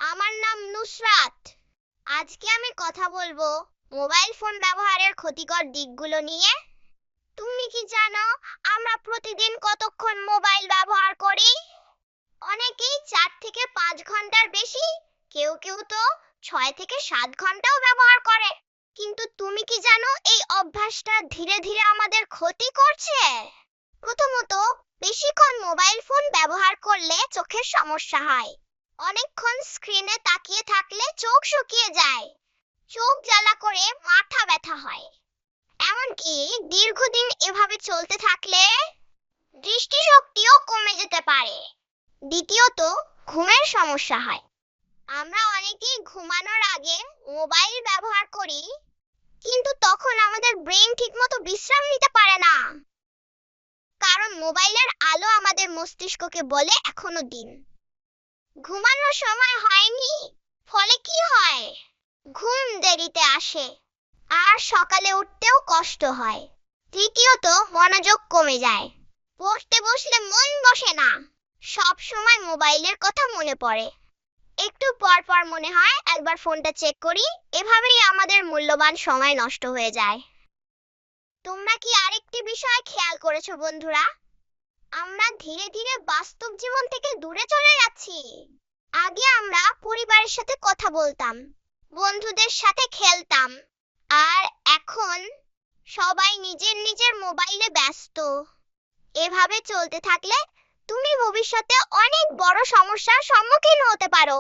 আমার নাম নুসরাত। আজকে আমি কথা বলবো মোবাইল ফোন ব্যবহারের ক্ষতিকর দিকগুলো নিয়ে। তুমি কি জানো আমরা প্রতিদিন কতক্ষণ মোবাইল ব্যবহার করি? অনেকেই 4 থেকে 5 ঘন্টার বেশি, কেউ কেউ তো 6 থেকে 7 ঘন্টাও ব্যবহার করে। কিন্তু তুমি কি জানো এই অভ্যাসটা ধীরে ধীরে আমাদের ক্ষতি করছে? প্রথমত, বেশিক্ষণ মোবাইল ফোন ব্যবহার করলে চোখের সমস্যা হয়। অনেকক্ষণ স্ক্রিনে তাকিয়ে থাকলে চোখ শুকিয়ে যায়, চোখ জ্বালা করে মাথা ব্যথা হয়। এমনকি দীর্ঘদিন এভাবে চলতে থাকলে দৃষ্টিশক্তিও কমে যেতে পারে। দ্বিতীয়ত, ঘুমের সমস্যা হয়। আমরা অনেকেই ঘুমানোর আগে মোবাইল ব্যবহার করি, কিন্তু তখন আমাদের ব্রেন ঠিকমতো বিশ্রাম নিতে পারে না। কারণ মোবাইলের আলো আমাদের মস্তিষ্ককে বলে এখনো দিন, ঘুমানোর সময় হয়নি। ফলে কি হয়? ঘুম দেরিতে আসে, আর সকালে উঠতেও কষ্ট হয়। তৃতীয়ত, মনোযোগ কমে যায়। পড়তে বসলে মন বসে না, সব সময় মোবাইলের কথা মনে পড়ে। একটু পর পর মনে হয় একবার ফোনটা চেক করি। এভাবেই আমাদের মূল্যবান সময় নষ্ট হয়ে যায়। তোমরা কি আরেকটি বিষয় খেয়াল করেছো বন্ধুরা? আমরা ধীরে ধীরে বাস্তব জীবন থেকে দূরে চলে যাচ্ছি। আগে আমরা পরিবারের সাথে কথা বলতাম, বন্ধুদের সাথে খেলতাম, আর এখন সবাই নিজের নিজের মোবাইলে ব্যস্ত। এভাবে চলতে থাকলে তুমি ভবিষ্যতে অনেক বড় সমস্যার সম্মুখীন হতে পারো।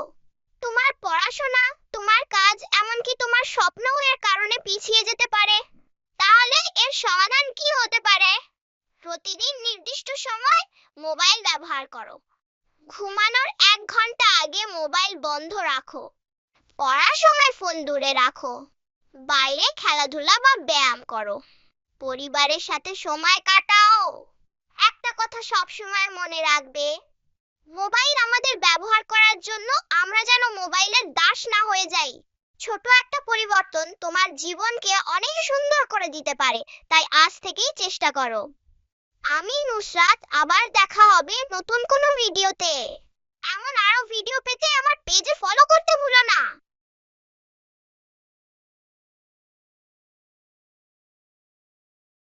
তোমার পড়াশোনা, তোমার কাজ, এমনকি তোমার স্বপ্নও এর কারণে পিছিয়ে যেতে পারে। তাহলে এর সমাধান কি হতে পারে? প্রতিদিন নির্দিষ্ট সময় মোবাইল ব্যবহার করো। ঘুমানোর 1 ঘন্টা আগে মোবাইল বন্ধ রাখো। পড়ার সময় ফোন দূরে রাখো। বাইরে খেলাধুলা বা ব্যায়াম করো। পরিবারের সাথে সময় কাটাও। একটা কথা সব সময় মনে রাখবে, মোবাইল আমাদের ব্যবহার করার জন্য, আমরা যেন মোবাইলের দাস না হয়ে যাই। ছোট একটা পরিবর্তন তোমার জীবনকে অনেক সুন্দর করে দিতে পারে। তাই আজ থেকেই চেষ্টা করো। আমি নুসরাত, আবার দেখা হবে নতুন কোনো ভিডিওতে। এমন আরো ভিডিও পেতে আমার পেজে ফলো করতে ভুলো না।